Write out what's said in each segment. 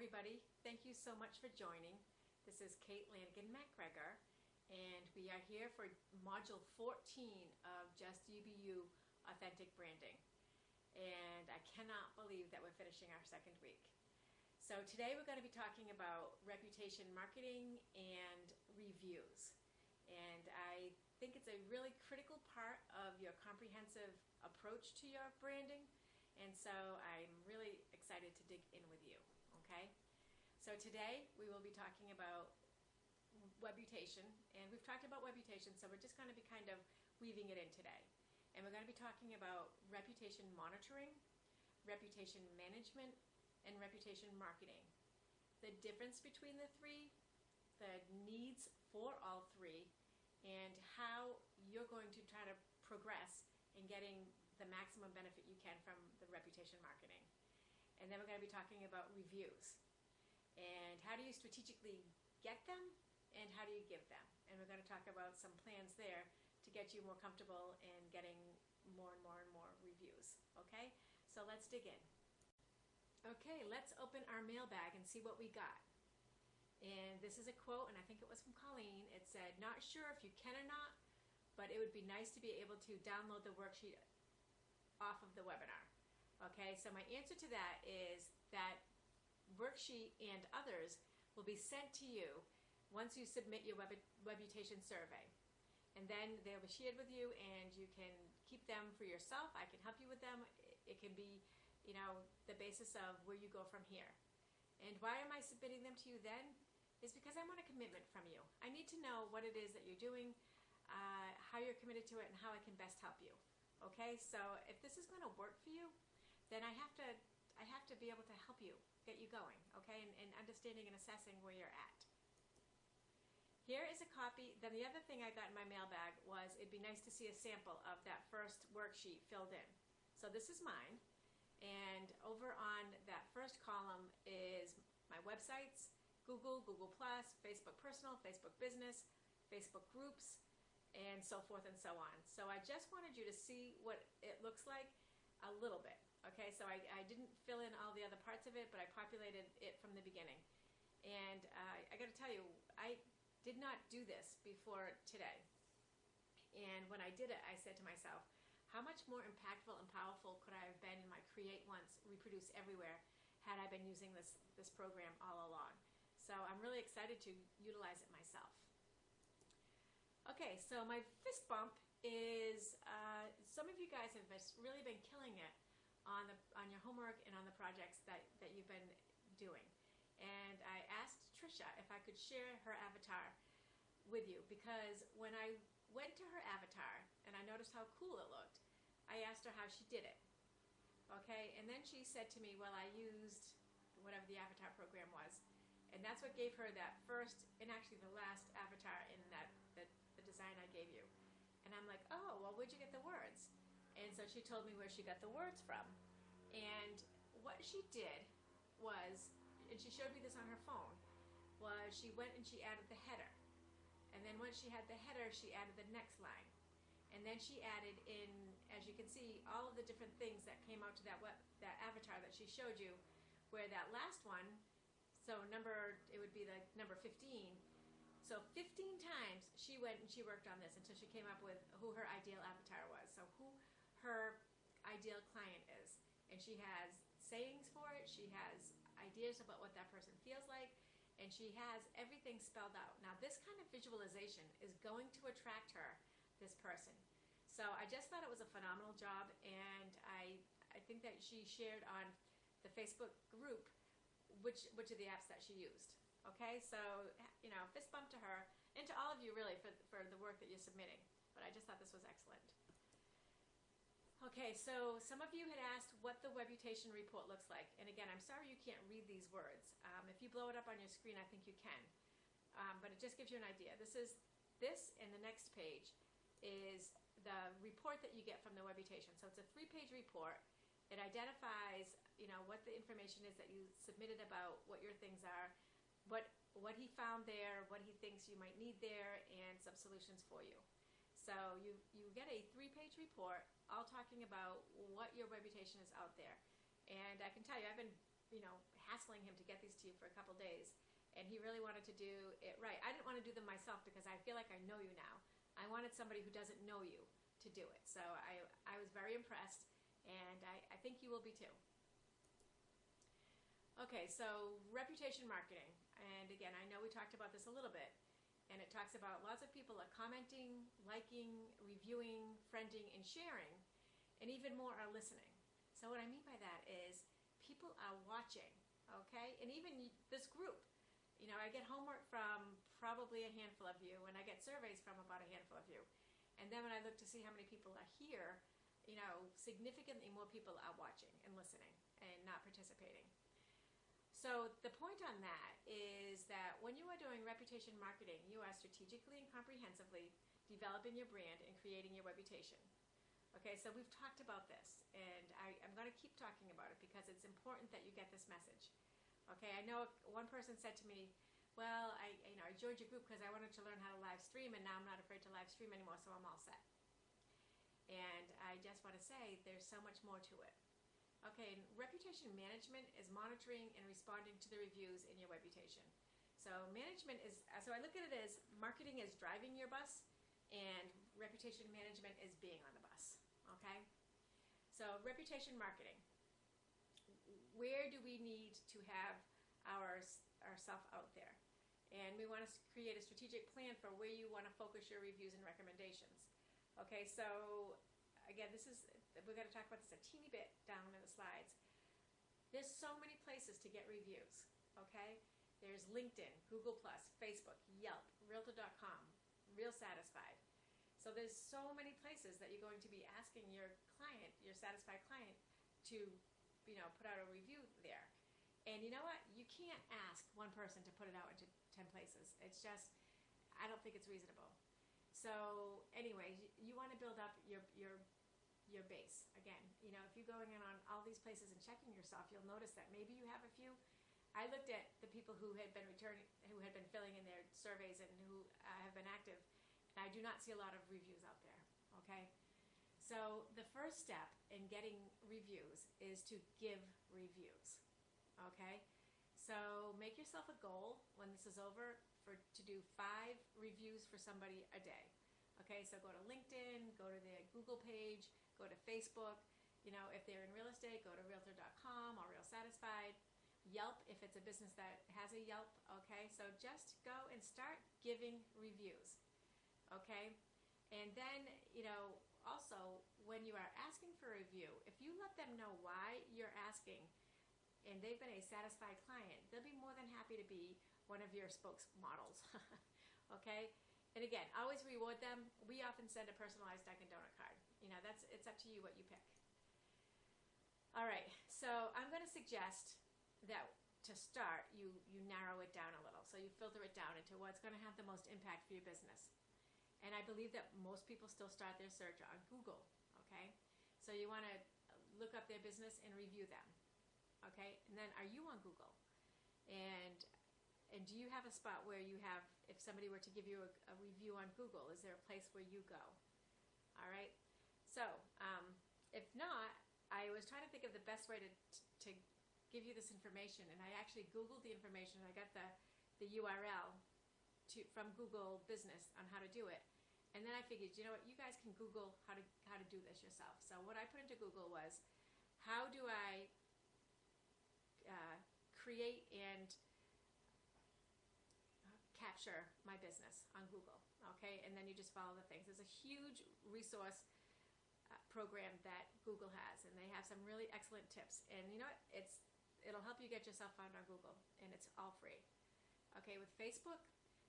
everybody. Thank you so much for joining. This is Kate Lanigan-MacGregor, and we are here for Module 14 of Just UBU Authentic Branding. And I cannot believe that we're finishing our second week. So today we're going to be talking about reputation marketing and reviews. And I think it's a really critical part of your comprehensive approach to your branding. And so I'm really excited to dig in with you. Okay, so today we will be talking about WEButation, and we've talked about WEButation, so we're just going to be kind of weaving it in today. And we're going to be talking about reputation monitoring, reputation management, and reputation marketing. The difference between the three, the needs for all three, and how you're going to try to progress in getting the maximum benefit you can from the reputation marketing. And then we're going to be talking about reviews. And how do you strategically get them, and how do you give them? And we're going to talk about some plans there to get you more comfortable in getting more and more and more reviews. Okay, so let's dig in. Okay, let's open our mailbag and see what we got. And this is a quote, and I think it was from Colleen. It said, "Not sure if you can or not, but it would be nice to be able to download the worksheet off of the webinar." Okay, so my answer to that is that worksheet and others will be sent to you once you submit your WEButation survey. And then they'll be shared with you, and you can keep them for yourself. I can help you with them. It can be, you know, the basis of where you go from here. And why am I submitting them to you then? Is because I want a commitment from you. I need to know what it is that you're doing, how you're committed to it, and how I can best help you. Okay, so if this is going to work for you, then I have to be able to help you, get you going, okay, and understanding and assessing where you're at. Here is a copy. Then the other thing I got in my mailbag was it'd be nice to see a sample of that first worksheet filled in. So this is mine, and over on that first column is my websites, Google, Google+, Facebook Personal, Facebook Business, Facebook Groups, and so forth and so on. So I just wanted you to see what it looks like a little bit. Okay, so I didn't fill in all the other parts of it, but I populated it from the beginning. And I got to tell you, I did not do this before today. And when I did it, I said to myself, how much more impactful and powerful could I have been in my Create Once, Reproduce Everywhere had I been using this program all along? So I'm really excited to utilize it myself. Okay, so my fist bump is some of you guys have really been killing it on your homework and on the projects that you've been doing. And I asked Trisha if I could share her avatar with you, because when I went to her avatar and I noticed how cool it looked, I asked her how she did it. Okay, and then she said to me, well, I used whatever the avatar program was, and that's what gave her that first and actually the last avatar in the design I gave you. And I'm like, oh, well, where'd you get the words? And so she told me where she got the words from. And what she did was, and she showed me this on her phone, was she went and she added the header. And then once she had the header, she added the next line. And then she added in, as you can see, all of the different things that came out to that avatar that she showed you, where that last one, so it would be the number 15. So 15 times she went and she worked on this until she came up with who her ideal avatar was. So who her ideal client is. And she has sayings for it, she has ideas about what that person feels like, and she has everything spelled out. Now this kind of visualization is going to attract her, this person. So I just thought it was a phenomenal job, and I think that she shared on the Facebook group which of the apps that she used. Okay, so, you know, fist bump to her, and to all of you really for the work that you're submitting. But I just thought this was excellent. Okay, so some of you had asked what the WEButation report looks like. And again, I'm sorry you can't read these words. If you blow it up on your screen, I think you can. But it just gives you an idea. This and the next page is the report that you get from the WEButation. So it's a 3-page report. It identifies, you know, what the information is that you submitted about what your things are, what he found there, what he thinks you might need there, and some solutions for you. So you get a 3-page report all talking about what your WEButation is out there. And I can tell you, I've been, hassling him to get these to you for a couple days, and he really wanted to do it right. I didn't want to do them myself because I feel like I know you now. I wanted somebody who doesn't know you to do it. So I was very impressed, and I think you will be too. Okay, so reputation marketing. And again, I know we talked about this a little bit, and it talks about lots of people are commenting, liking, reviewing, friending, and sharing, and even more are listening. So what I mean by that is people are watching, okay? And even this group, you know, I get homework from probably a handful of you, and I get surveys from about a handful of you. And then when I look to see how many people are here, you know, significantly more people are watching and listening and not participating. So the point on that is that when you are doing reputation marketing, you are strategically and comprehensively developing your brand and creating your reputation. Okay, so we've talked about this, and I'm going to keep talking about it because it's important that you get this message. Okay, I know one person said to me, well, I joined your group because I wanted to learn how to live stream, and now I'm not afraid to live stream anymore, so I'm all set. And I just want to say there's so much more to it. Okay, and reputation management is monitoring and responding to the reviews in your reputation. So management is, so I look at it as marketing is driving your bus, and reputation management is being on the bus. Okay, so reputation marketing. Where do we need to have ourself out there? And we want to create a strategic plan for where you want to focus your reviews and recommendations. Okay, so again, we're going to talk about this a teeny bit down in the slides. There's so many places to get reviews, okay? There's LinkedIn, Google+, Facebook, Yelp, Realtor.com, Real Satisfied. So there's so many places that you're going to be asking your client, your satisfied client, to, you know, put out a review there. And you know what? You can't ask one person to put it out into 10 places. It's just, I don't think it's reasonable. So anyway, you want to build up your base. Again, you know, if you're going in on all these places and checking yourself, you'll notice that maybe you have a few. I looked at the people who had been filling in their surveys and who have been active, and I do not see a lot of reviews out there, okay? So the first step in getting reviews is to give reviews, okay? So make yourself a goal when this is over to do 5 reviews for somebody a day. Okay, so go to LinkedIn, go to their Google page, go to Facebook. You know, if they're in real estate, go to Realtor.com or Real Satisfied. Yelp, if it's a business that has a Yelp, okay? So just go and start giving reviews, okay? And then, you know, also, when you are asking for a review, if you let them know why you're asking, and they've been a satisfied client, they'll be more than happy to be one of your spokesmodels, okay? And again, always reward them. We often send a personalized Dunkin' Donut card. You know, it's up to you what you pick. All right, so I'm going to suggest that to start, you narrow it down a little. So you filter it down into what's going to have the most impact for your business. And I believe that most people still start their search on Google, okay? So you want to look up their business and review them, okay? And then are you on Google? And do you have a spot where you have, if somebody were to give you a review on Google, is there a place where you go? All right? So if not, I was trying to think of the best way to give you this information, and I actually Googled the information. I got the URL from Google Business on how to do it. And then I figured, you know what, you guys can Google how to do this yourself. So what I put into Google was, how do I create and capture my business on Google, okay? And then you just follow the things. There's a huge resource program that Google has, and they have some really excellent tips. And you know what? It'll help you get yourself found on Google, and it's all free. Okay, with Facebook,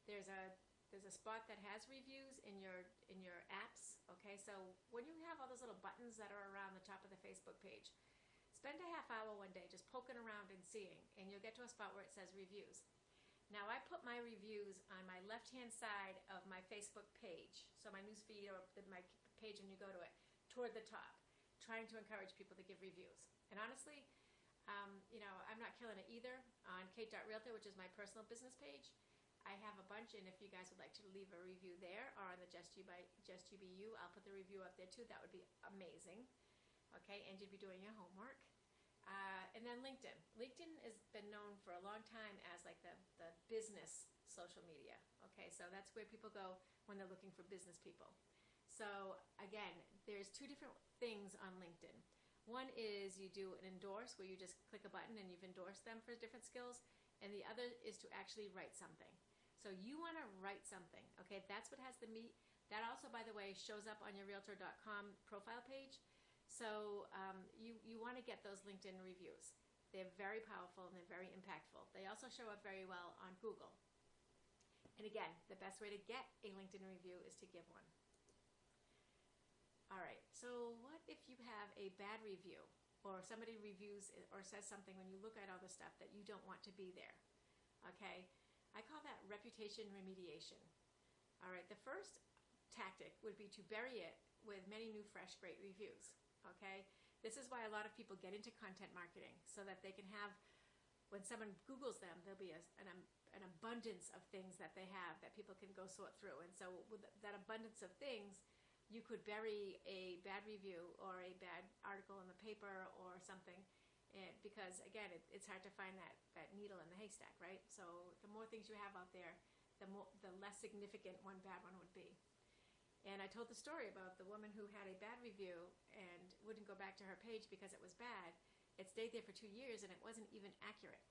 there's a spot that has reviews in your apps. Okay, so when you have all those little buttons that are around the top of the Facebook page, spend a half hour one day just poking around and seeing, and you'll get to a spot where it says reviews. Now I put my reviews on my left-hand side of my Facebook page, so my newsfeed or my page when you go to it, toward the top, trying to encourage people to give reviews. And honestly, you know, I'm not killing it either. On Kate.Realtor, which is my personal business page, I have a bunch, and if you guys would like to leave a review there, or on the Just UBU, I'll put the review up there too. That would be amazing. Okay, and you'd be doing your homework. And then LinkedIn. LinkedIn has been known social media. Okay, so that's where people go when they're looking for business people. So again, there's two different things on LinkedIn. One is you do an endorse where you just click a button and you've endorsed them for different skills, and the other is to actually write something. So you want to write something, okay? That's what has the meat. That also, by the way, shows up on your Realtor.com profile page. So you want to get those LinkedIn reviews. They're very powerful and they're very impactful. They also show up very well on Google. And again, the best way to get a LinkedIn review is to give one. All right, so what if you have a bad review, or somebody reviews or says something when you look at all the stuff that you don't want to be there? Okay, I call that reputation remediation. All right, the first tactic would be to bury it with many new, fresh, great reviews. Okay, this is why a lot of people get into content marketing, so that they can have, when someone Googles them, there'll be an abundance of things that they have that people can go sort through. And so with that abundance of things, you could bury a bad review or a bad article in the paper or something, because again, it's hard to find that needle in the haystack, right? So the more things you have out there, the less significant one bad one would be. And I told the story about the woman who had a bad review and wouldn't go back to her page because it was bad. It stayed there for 2 years and it wasn't even accurate.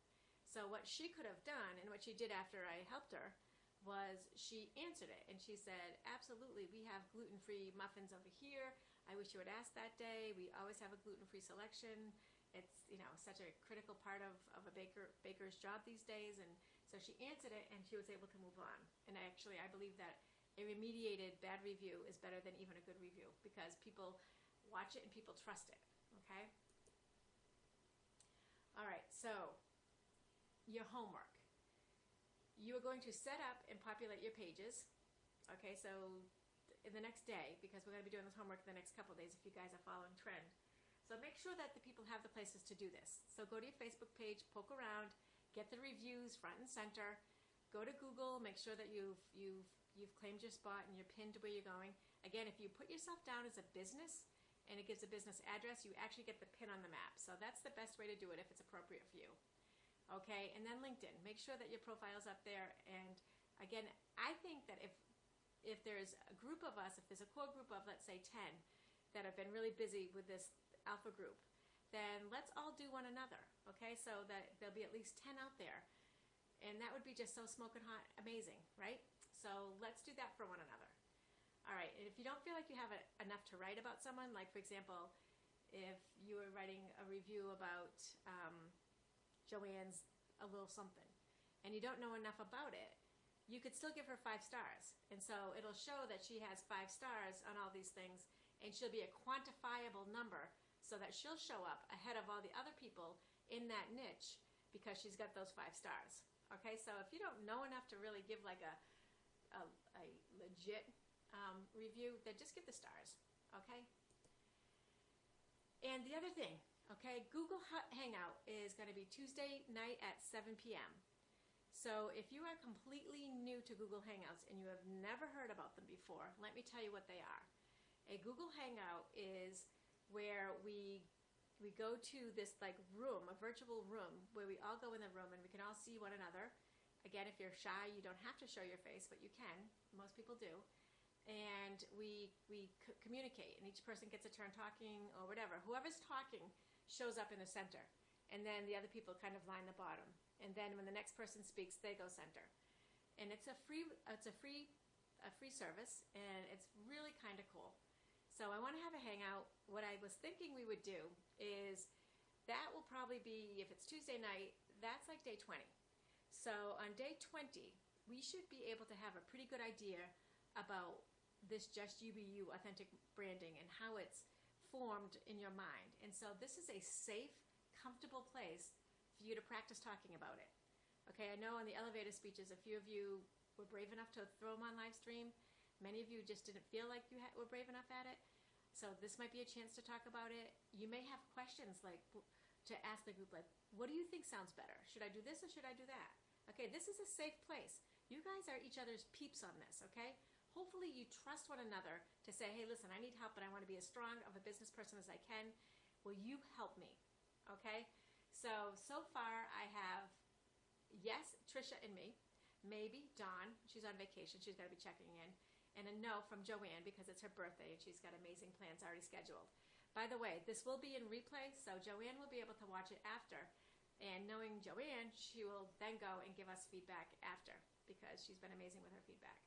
So what she could have done, and what she did after I helped her, was she answered it, and she said, absolutely, we have gluten-free muffins over here. I wish you would ask that day. We always have a gluten-free selection. It's, such a critical part of a baker's job these days. And so she answered it, and she was able to move on. And actually, I believe that a remediated bad review is better than even a good review, because people watch it and people trust it, okay? All right, so your homework. You are going to set up and populate your pages, okay, so in the next day, because we're going to be doing this homework the next couple of days if you guys are following trend. So make sure that the people have the places to do this. So go to your Facebook page, poke around, get the reviews front and center, go to Google, make sure that you've claimed your spot and you're pinned to where you're going. Again, if you put yourself down as a business and it gives a business address, you actually get the pin on the map. So that's the best way to do it if it's appropriate for you. Okay, and then LinkedIn. Make sure that your profile's up there. And again, I think that if there's a group of us, if there's a core group of, let's say, 10 that have been really busy with this alpha group, then let's all do one another, okay? So that there'll be at least 10 out there. And that would be just so smoking hot, amazing, right? So let's do that for one another. All right, and if you don't feel like you have enough to write about someone, like for example, if you were writing a review about Joanne's a little something, and you don't know enough about it, you could still give her 5 stars. And so it'll show that she has 5 stars on all these things, and she'll be a quantifiable number so that she'll show up ahead of all the other people in that niche because she's got those 5 stars. Okay, so if you don't know enough to really give like a legit review, then just give the stars, okay? And the other thing, okay, Google Hangout is going to be Tuesday night at 7 p.m. So if you are completely new to Google Hangouts and you have never heard about them before, let me tell you what they are. A Google Hangout is where we go to this like room, a virtual room, where we all go in the room and we can all see one another. Again, if you're shy, you don't have to show your face, but you can. Most people do. And we communicate, and each person gets a turn talking or whatever. Whoever's talking shows up in the center, and then the other people kind of line the bottom. And then when the next person speaks, they go center. And it's a free service, and it's really kind of cool. So I want to have a hangout. What I was thinking we would do is that will probably be, if it's Tuesday night, that's like day 20. So on day 20, we should be able to have a pretty good idea about this Just UBU authentic branding and how it's formed in your mind. And so this is a safe, comfortable place for you to practice talking about it. Okay, I know on the elevator speeches, a few of you were brave enough to throw them on live stream. Many of you just didn't feel like you were brave enough at it. So this might be a chance to talk about it. You may have questions like to ask the group, like, what do you think sounds better? Should I do this or should I do that? Okay, this is a safe place. You guys are each other's peeps on this, okay? Hopefully you trust one another to say, hey, listen, I need help and I want to be as strong of a business person as I can. Will you help me? Okay? So far I have, yes, Trisha and me. maybe Dawn, she's on vacation, she's got to be checking in, and a no from Joanne because it's her birthday and she's got amazing plans already scheduled. By the way, this will be in replay, so Joanne will be able to watch it after. And knowing Joanne, she will then go and give us feedback after because she's been amazing with her feedback.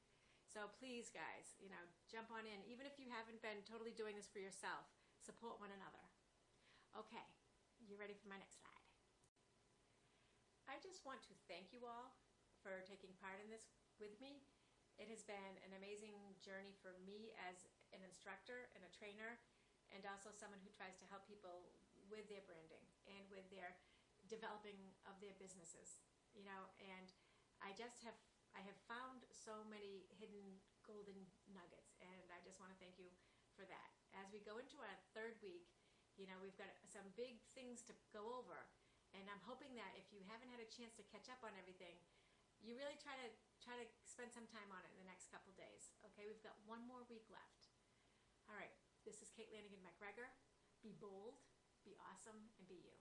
So please, guys, jump on in. Even if you haven't been totally doing this for yourself, support one another. Okay, you ready for my next slide? I just want to thank you all for taking part in this with me. It has been an amazing journey for me as an instructor and a trainer, and also someone who tries to help people with their branding and with their developing of their businesses, and I have found so many hidden golden nuggets, and I just want to thank you for that. As we go into our third week, we've got some big things to go over, and I'm hoping that if you haven't had a chance to catch up on everything, you really try to spend some time on it in the next couple days. Okay, we've got one more week left. All right. This is Kate Lanigan McGregor. Be bold, be awesome, and be you.